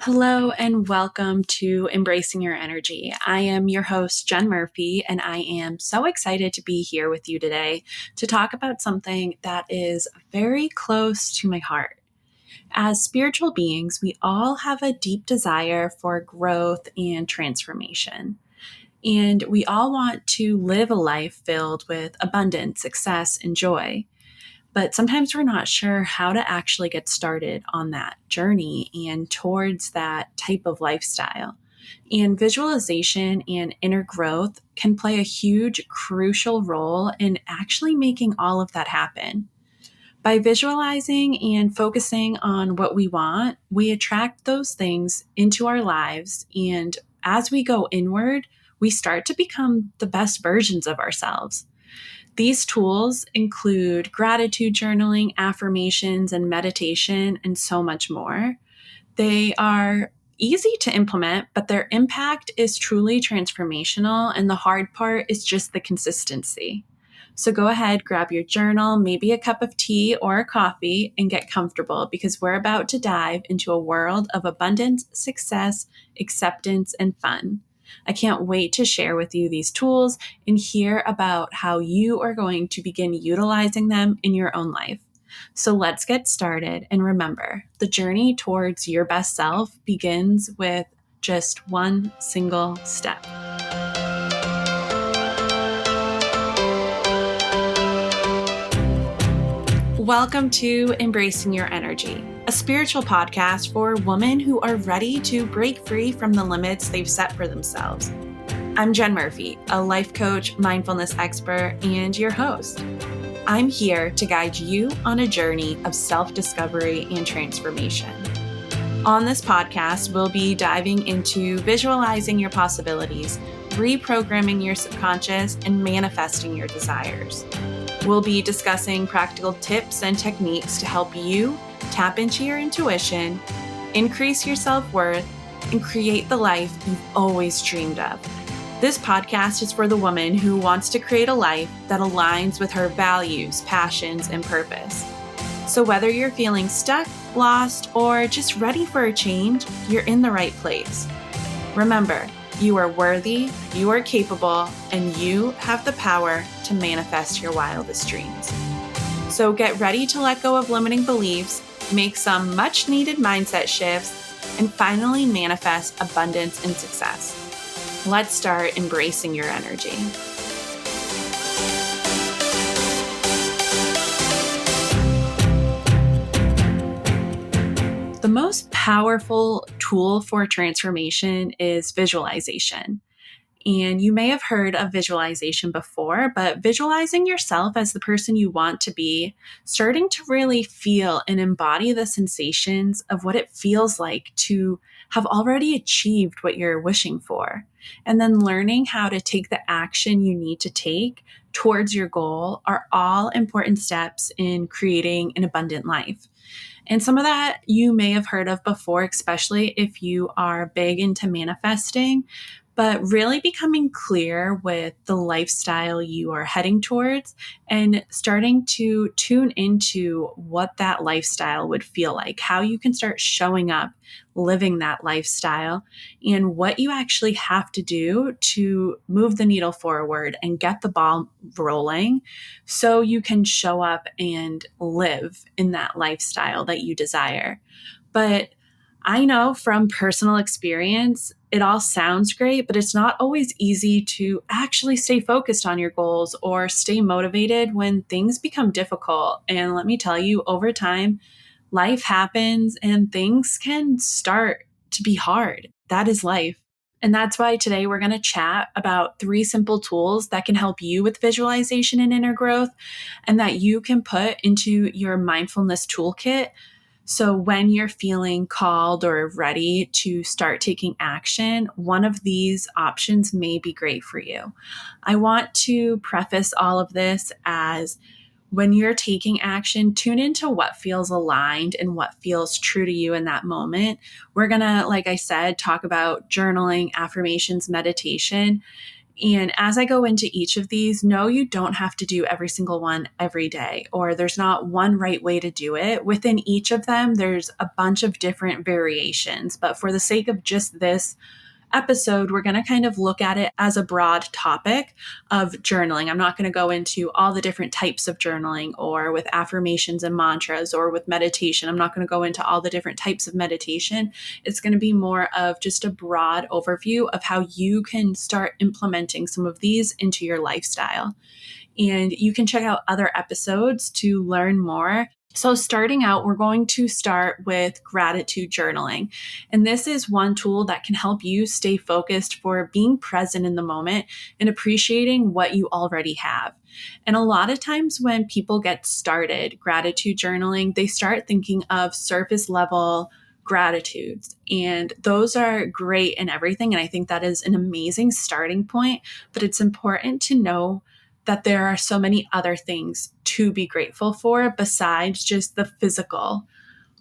Hello and welcome to Embracing Your Energy. I am your host, Jen Murphy, and I am so excited to be here with you today to talk about something that is very close to my heart. As spiritual beings, we all have a deep desire for growth and transformation. And we all want to live a life filled with abundance, success, and joy. But sometimes we're not sure how to actually get started on that journey and towards that type of lifestyle. And visualization and inner growth can play a huge, crucial role in actually making all of that happen. By visualizing and focusing on what we want, we attract those things into our lives. And as we go inward, we start to become the best versions of ourselves. These tools include gratitude journaling, affirmations, and meditation, and so much more. They are easy to implement, but their impact is truly transformational, and the hard part is just the consistency. So go ahead, grab your journal, maybe a cup of tea or a coffee, and get comfortable because we're about to dive into a world of abundance, success, acceptance, and fun. I can't wait to share with you these tools and hear about how you are going to begin utilizing them in your own life. So let's get started. And remember, the journey towards your best self begins with just one single step. Welcome to Embracing Your Energy, a spiritual podcast for women who are ready to break free from the limits they've set for themselves. I'm Jen Murphy, a life coach, mindfulness expert, and your host. I'm here to guide you on a journey of self-discovery and transformation. On this podcast, we'll be diving into visualizing your possibilities, reprogramming your subconscious, and manifesting your desires. We'll be discussing practical tips and techniques to help you tap into your intuition, increase your self-worth, and create the life you've always dreamed of. This podcast is for the woman who wants to create a life that aligns with her values, passions, and purpose. So whether you're feeling stuck, lost, or just ready for a change, you're in the right place. Remember, you are worthy, you are capable, and you have the power to manifest your wildest dreams. So get ready to let go of limiting beliefs, make some much needed mindset shifts, and finally manifest abundance and success. Let's start embracing your energy. The most powerful tool for transformation is visualization. And you may have heard of visualization before, but visualizing yourself as the person you want to be, starting to really feel and embody the sensations of what it feels like to have already achieved what you're wishing for, and then learning how to take the action you need to take towards your goal are all important steps in creating an abundant life. And some of that you may have heard of before, especially if you are big into manifesting, but really becoming clear with the lifestyle you are heading towards and starting to tune into what that lifestyle would feel like, how you can start showing up, living that lifestyle, and what you actually have to do to move the needle forward and get the ball rolling so you can show up and live in that lifestyle that you desire. But I know from personal experience, it all sounds great, but it's not always easy to actually stay focused on your goals or stay motivated when things become difficult. And let me tell you, over time, life happens and things can start to be hard. That is life. And that's why today we're going to chat about 3 simple tools that can help you with visualization and inner growth and that you can put into your mindfulness toolkit. So when you're feeling called or ready to start taking action, one of these options may be great for you. I want to preface all of this as when you're taking action, tune into what feels aligned and what feels true to you in that moment. We're going to, like I said, talk about journaling, affirmations, meditation. And as I go into each of these, no, you don't have to do every single one every day, or there's not one right way to do it. Within each of them, there's a bunch of different variations. But for the sake of just this episode, we're going to kind of look at it as a broad topic of journaling. I'm not going to go into all the different types of journaling or with affirmations and mantras or with meditation. I'm not going to go into all the different types of meditation. It's going to be more of just a broad overview of how you can start implementing some of these into your lifestyle. And you can check out other episodes to learn more. So starting out, we're going to start with gratitude journaling. And this is one tool that can help you stay focused for being present in the moment and appreciating what you already have. And a lot of times when people get started gratitude journaling, they start thinking of surface level gratitudes. And those are great and everything. And I think that is an amazing starting point. But it's important to know that there are so many other things to be grateful for besides just the physical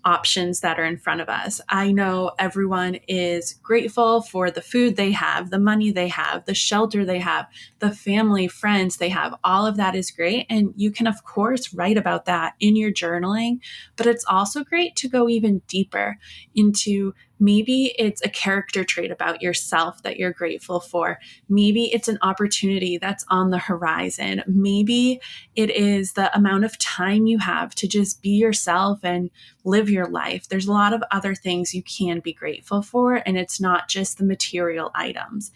options that are in front of us. I know everyone is grateful for the food they have, the money they have, the shelter they have, the family, friends they have. All of that is great. And you can, of course, write about that in your journaling, but it's also great to go even deeper into maybe it's a character trait about yourself that you're grateful for. Maybe it's an opportunity that's on the horizon. Maybe it is the amount of time you have to just be yourself and live your life. There's a lot of other things you can be grateful for, and it's not just the material items.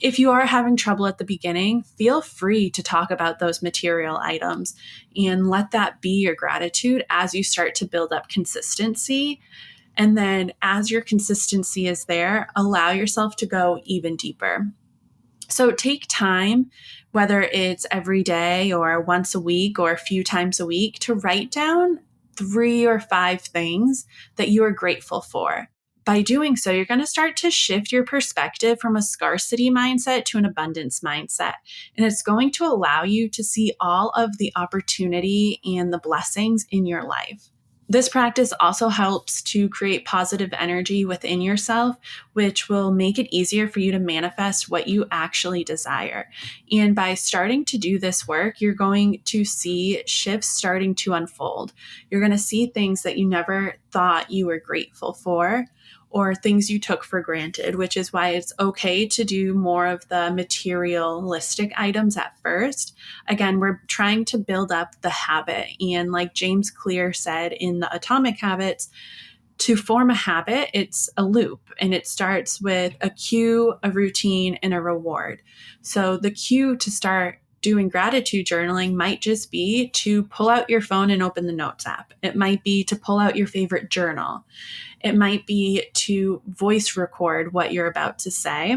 If you are having trouble at the beginning, feel free to talk about those material items and let that be your gratitude as you start to build up consistency. And then as your consistency is there, allow yourself to go even deeper. So take time, whether it's every day or once a week or a few times a week, to write down 3 or 5 things that you are grateful for. By doing so, you're going to start to shift your perspective from a scarcity mindset to an abundance mindset. And it's going to allow you to see all of the opportunity and the blessings in your life. This practice also helps to create positive energy within yourself, which will make it easier for you to manifest what you actually desire. And by starting to do this work, you're going to see shifts starting to unfold. You're going to see things that you never thought you were grateful for, or things you took for granted, which is why it's okay to do more of the materialistic items at first. Again, we're trying to build up the habit. And like James Clear said in the Atomic Habits, to form a habit, it's a loop, and it starts with a cue, a routine, and a reward. So the cue to start doing gratitude journaling might just be to pull out your phone and open the Notes app. It might be to pull out your favorite journal. It might be to voice record what you're about to say.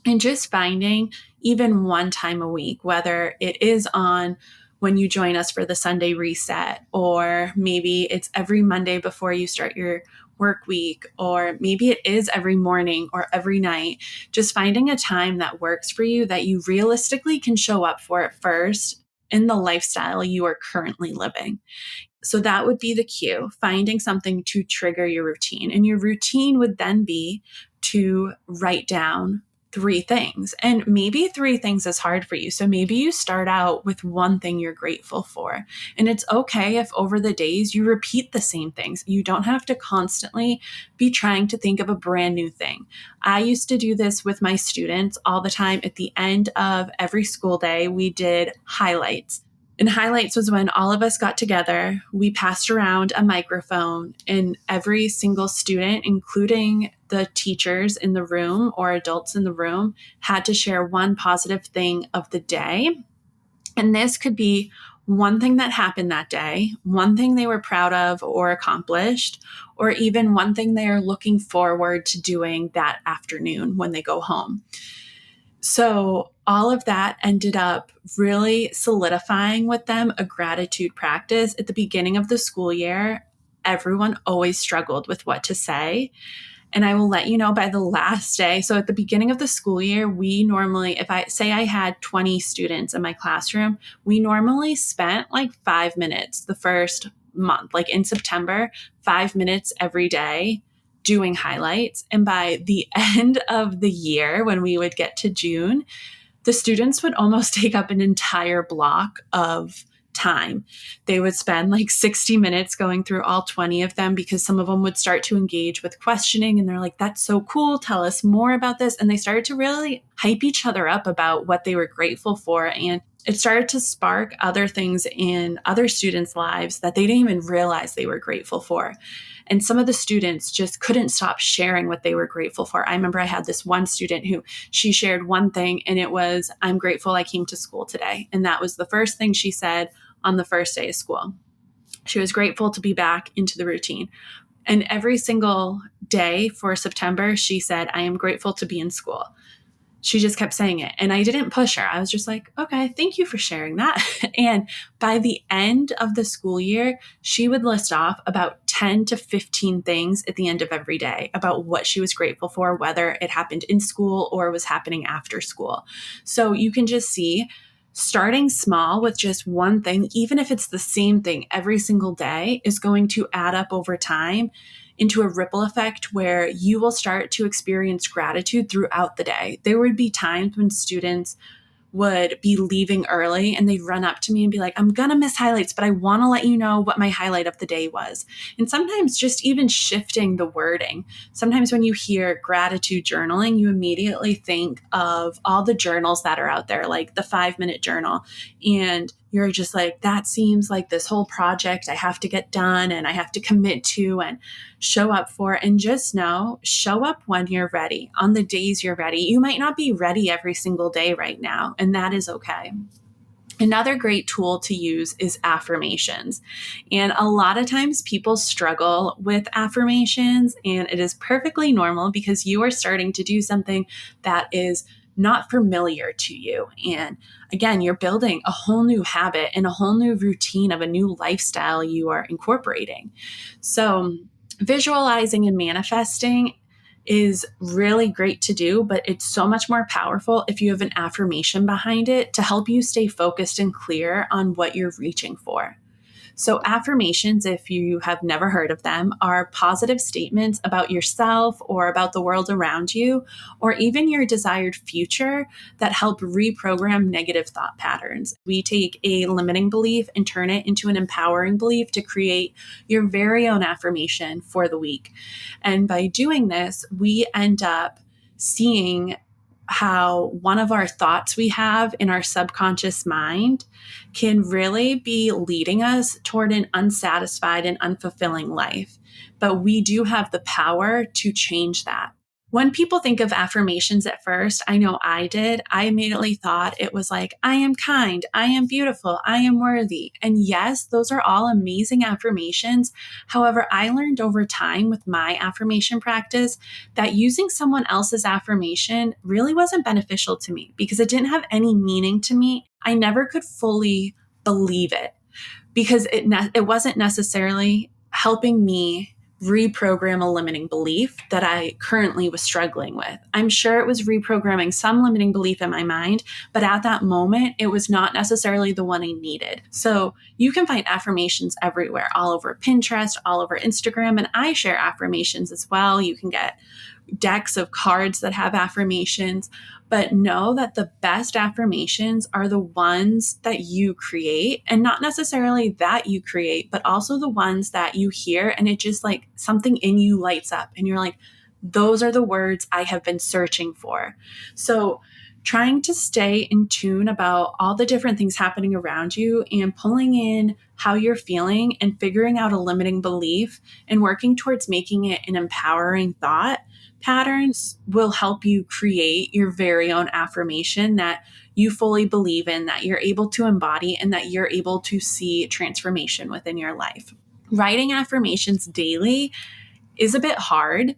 And just finding even one time a week, whether it is on when you join us for the Sunday reset, or maybe it's every Monday before you start your work week, or maybe it is every morning or every night, just finding a time that works for you that you realistically can show up for at first in the lifestyle you are currently living. So that would be the cue, finding something to trigger your routine. And your routine would then be to write down 3 things. And maybe 3 things is hard for you. So maybe you start out with one thing you're grateful for. And it's okay if over the days you repeat the same things. You don't have to constantly be trying to think of a brand new thing. I used to do this with my students all the time. At the end of every school day, we did highlights. And highlights was when all of us got together, we passed around a microphone, and every single student, including the teachers in the room or adults in the room, had to share one positive thing of the day. And this could be one thing that happened that day, one thing they were proud of or accomplished, or even one thing they are looking forward to doing that afternoon when they go home. So all of that ended up really solidifying with them a gratitude practice. At the beginning of the school year, everyone always struggled with what to say. And I will let you know by the last day. So at the beginning of the school year, we normally, if I say I had 20 students in my classroom, we normally spent like 5 minutes the first month, like in September, 5 minutes every day doing highlights. And by the end of the year, when we would get to June, the students would almost take up an entire block of time. They would spend like 60 minutes going through all 20 of them because some of them would start to engage with questioning and they're like, that's so cool. Tell us more about this. And they started to really hype each other up about what they were grateful for. And it started to spark other things in other students' lives that they didn't even realize they were grateful for. And some of the students just couldn't stop sharing what they were grateful for. I remember I had this one student who she shared one thing, and it was, I'm grateful I came to school today. And that was the first thing she said on the first day of school. She was grateful to be back into the routine. And every single day for September, she said, I am grateful to be in school. She just kept saying it. And I didn't push her. I was just like, okay, thank you for sharing that. And by the end of the school year, she would list off about 10 to 15 things at the end of every day about what she was grateful for, whether it happened in school or was happening after school. So you can just see starting small with just one thing, even if it's the same thing every single day, is going to add up over time into a ripple effect where you will start to experience gratitude throughout the day. There would be times when students would be leaving early and they'd run up to me and be like, I'm going to miss highlights, but I want to let you know what my highlight of the day was. And sometimes just even shifting the wording. Sometimes when you hear gratitude journaling, you immediately think of all the journals that are out there, like the 5-minute journal. And you're just like, that seems like this whole project I have to get done and I have to commit to and show up for. And just know, show up when you're ready, on the days you're ready. You might not be ready every single day right now, and that is okay. Another great tool to use is affirmations. And a lot of times people struggle with affirmations, and it is perfectly normal because you are starting to do something that is not familiar to you. And again, you're building a whole new habit and a whole new routine of a new lifestyle you are incorporating. So visualizing and manifesting is really great to do, but it's so much more powerful if you have an affirmation behind it to help you stay focused and clear on what you're reaching for. So affirmations, if you have never heard of them, are positive statements about yourself or about the world around you, or even your desired future that help reprogram negative thought patterns. We take a limiting belief and turn it into an empowering belief to create your very own affirmation for the week. And by doing this, we end up seeing how one of our thoughts we have in our subconscious mind can really be leading us toward an unsatisfied and unfulfilling life. But we do have the power to change that. When people think of affirmations at first, I know I did, I immediately thought it was like, I am kind, I am beautiful, I am worthy. And yes, those are all amazing affirmations. However, I learned over time with my affirmation practice that using someone else's affirmation really wasn't beneficial to me because it didn't have any meaning to me. I never could fully believe it because it wasn't necessarily helping me reprogram a limiting belief that I currently was struggling with. I'm sure it was reprogramming some limiting belief in my mind, but at that moment, it was not necessarily the one I needed. So you can find affirmations everywhere, all over Pinterest, all over Instagram, and I share affirmations as well. You can get decks of cards that have affirmations, but know that the best affirmations are the ones that you create, and not necessarily that you create, but also the ones that you hear and it just like something in you lights up and you're like, those are the words I have been searching for. So trying to stay in tune about all the different things happening around you and pulling in how you're feeling and figuring out a limiting belief and working towards making it an empowering thought patterns will help you create your very own affirmation that you fully believe in, that you're able to embody, and that you're able to see transformation within your life. Writing affirmations daily is a bit hard.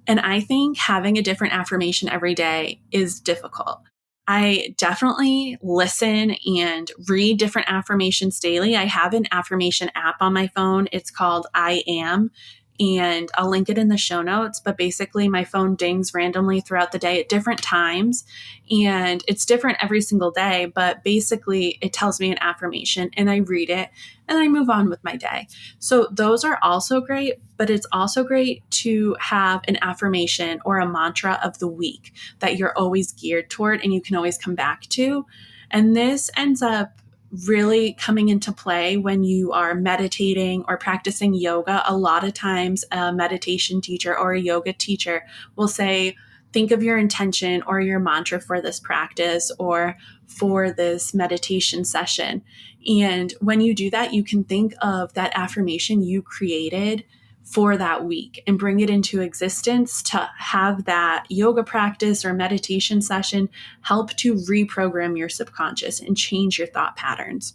And I think having a different affirmation every day is difficult. I definitely listen and read different affirmations daily. I have an affirmation app on my phone. It's called I Am. and I'll link it in the show notes. But basically, my phone dings randomly throughout the day at different times, and it's different every single day. But basically, it tells me an affirmation, and I read it, and I move on with my day. So those are also great, but it's also great to have an affirmation or a mantra of the week that you're always geared toward and you can always come back to. And this ends up really coming into play when you are meditating or practicing yoga. A lot of times, a meditation teacher or a yoga teacher will say, think of your intention or your mantra for this practice or for this meditation session. And when you do that, you can think of that affirmation you created for that week and bring it into existence to have that yoga practice or meditation session help to reprogram your subconscious and change your thought patterns.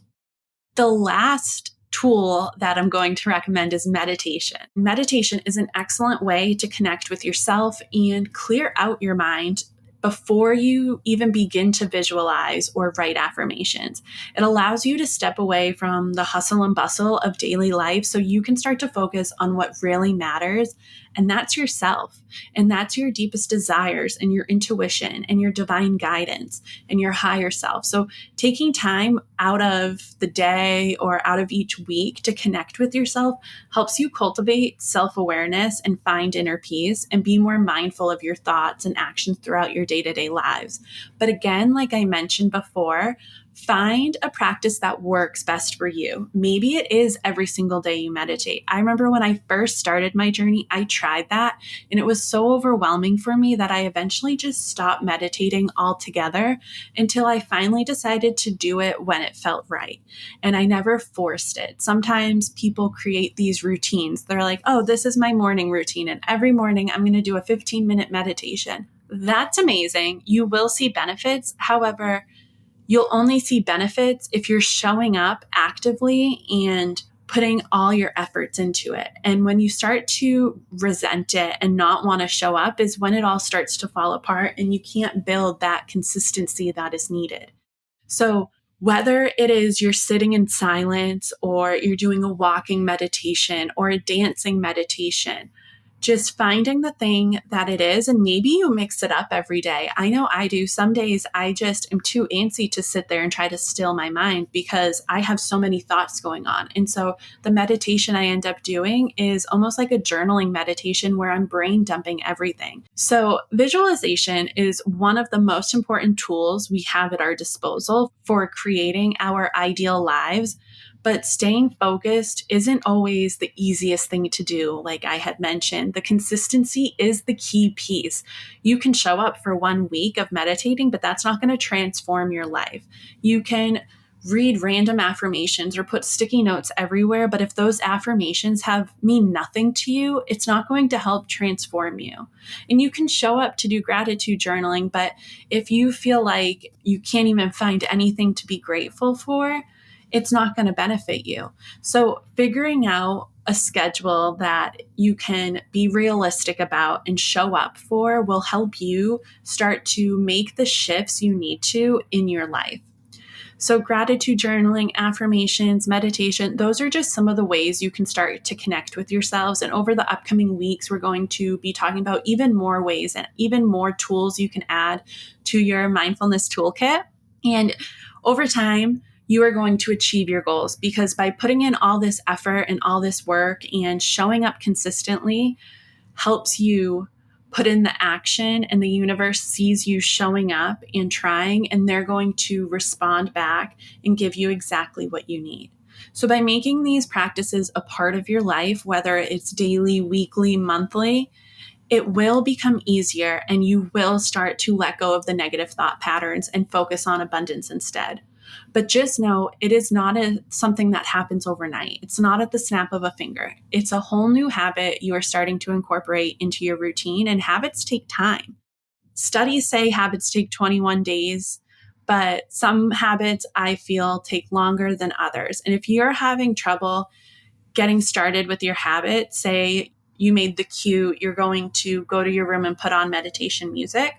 The last tool that I'm going to recommend is meditation. Meditation is an excellent way to connect with yourself and clear out your mind before you even begin to visualize or write affirmations. It allows you to step away from the hustle and bustle of daily life so you can start to focus on what really matters, and that's yourself. And that's your deepest desires and your intuition and your divine guidance and your higher self. So taking time out of the day or out of each week to connect with yourself helps you cultivate self-awareness and find inner peace and be more mindful of your thoughts and actions throughout your day-to-day lives. But again, like I mentioned before, find a practice that works best for you. Maybe it is every single day you meditate. I remember when I first started my journey, I tried that and it was so overwhelming for me that I eventually just stopped meditating altogether until I finally decided to do it when it felt right. And I never forced it. Sometimes people create these routines. They're like, oh, this is my morning routine. And every morning I'm going to do a 15-minute meditation. That's amazing. You will see benefits. However, you'll only see benefits if you're showing up actively and putting all your efforts into it. And when you start to resent it and not want to show up is when it all starts to fall apart and you can't build that consistency that is needed. So whether it is you're sitting in silence or you're doing a walking meditation or a dancing meditation, just finding the thing that it is, and maybe you mix it up every day. I know I do. Some days I just am too antsy to sit there and try to still my mind because I have so many thoughts going on. And so the meditation I end up doing is almost like a journaling meditation where I'm brain dumping everything. So visualization is one of the most important tools we have at our disposal for creating our ideal lives. But staying focused isn't always the easiest thing to do. Like I had mentioned, the consistency is the key piece. You can show up for 1 week of meditating, but that's not going to transform your life. You can read random affirmations or put sticky notes everywhere, but if those affirmations mean nothing to you, it's not going to help transform you. And you can show up to do gratitude journaling, but if you feel like you can't even find anything to be grateful for, it's not going to benefit you. So figuring out a schedule that you can be realistic about and show up for will help you start to make the shifts you need to in your life. So gratitude journaling, affirmations, meditation, those are just some of the ways you can start to connect with yourselves. And over the upcoming weeks, we're going to be talking about even more ways and even more tools you can add to your mindfulness toolkit. And over time, you are going to achieve your goals because by putting in all this effort and all this work and showing up consistently helps you put in the action, and the universe sees you showing up and trying, and they're going to respond back and give you exactly what you need. So by making these practices a part of your life, whether it's daily, weekly, monthly, it will become easier and you will start to let go of the negative thought patterns and focus on abundance instead. But just know it is not something that happens overnight. It's not at the snap of a finger. It's a whole new habit you are starting to incorporate into your routine, and habits take time. Studies say habits take 21 days, but some habits I feel take longer than others. And if you're having trouble getting started with your habit, say you made the cue, you're going to go to your room and put on meditation music,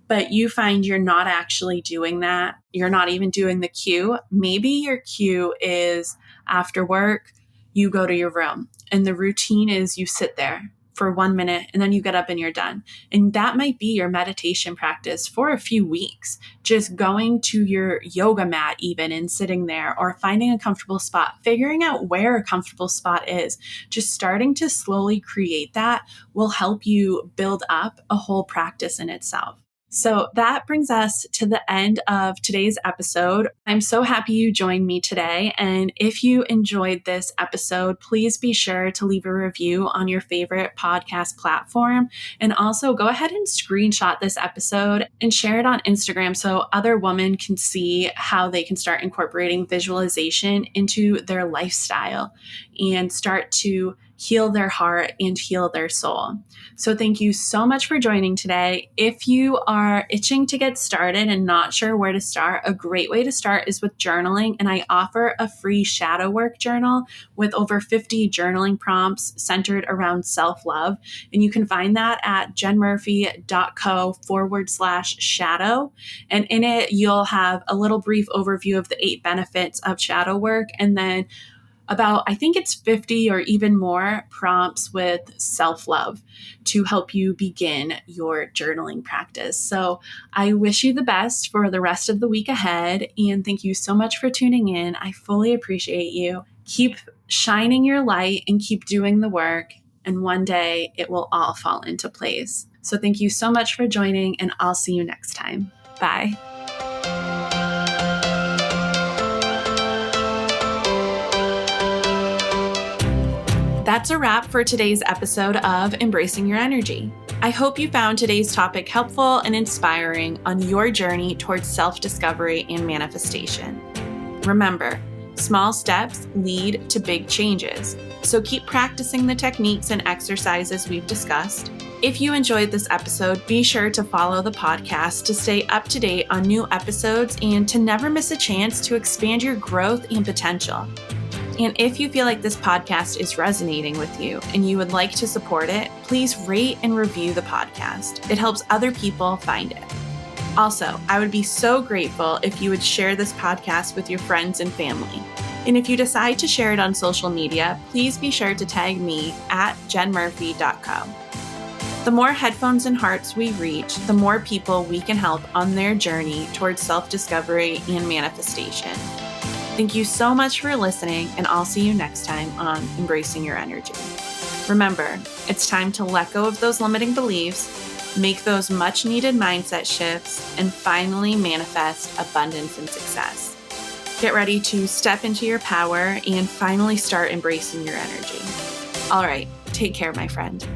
but you find you're not actually doing that. You're not even doing the cue. Maybe your cue is after work, you go to your room. And the routine is you sit there for 1 minute and then you get up and you're done. And that might be your meditation practice for a few weeks, just going to your yoga mat even and sitting there, or finding a comfortable spot, figuring out where a comfortable spot is. Just starting to slowly create that will help you build up a whole practice in itself. So that brings us to the end of today's episode. I'm so happy you joined me today. And if you enjoyed this episode, please be sure to leave a review on your favorite podcast platform. And also go ahead and screenshot this episode and share it on Instagram so other women can see how they can start incorporating visualization into their lifestyle and start to heal their heart and heal their soul. So thank you so much for joining today. If you are itching to get started and not sure where to start, a great way to start is with journaling. And I offer a free shadow work journal with over 50 journaling prompts centered around self-love. And you can find that at jenmurphy.co/shadow. And in it, you'll have a little brief overview of the 8 benefits of shadow work. And then about, I think it's 50 or even more prompts with self-love to help you begin your journaling practice. So I wish you the best for the rest of the week ahead. And thank you so much for tuning in. I fully appreciate you. Keep shining your light and keep doing the work. And one day it will all fall into place. So thank you so much for joining, and I'll see you next time. Bye. That's a wrap for today's episode of Embracing Your Energy. I hope you found today's topic helpful and inspiring on your journey towards self-discovery and manifestation. Remember, small steps lead to big changes, so keep practicing the techniques and exercises we've discussed. If you enjoyed this episode, be sure to follow the podcast to stay up to date on new episodes and to never miss a chance to expand your growth and potential. And if you feel like this podcast is resonating with you and you would like to support it, please rate and review the podcast. It helps other people find it. Also, I would be so grateful if you would share this podcast with your friends and family. And if you decide to share it on social media, please be sure to tag me at jenmurphy.co. The more headphones and hearts we reach, the more people we can help on their journey towards self-discovery and manifestation. Thank you so much for listening, and I'll see you next time on Embracing Your Energy. Remember, it's time to let go of those limiting beliefs, make those much-needed mindset shifts, and finally manifest abundance and success. Get ready to step into your power and finally start embracing your energy. All right, take care, my friend.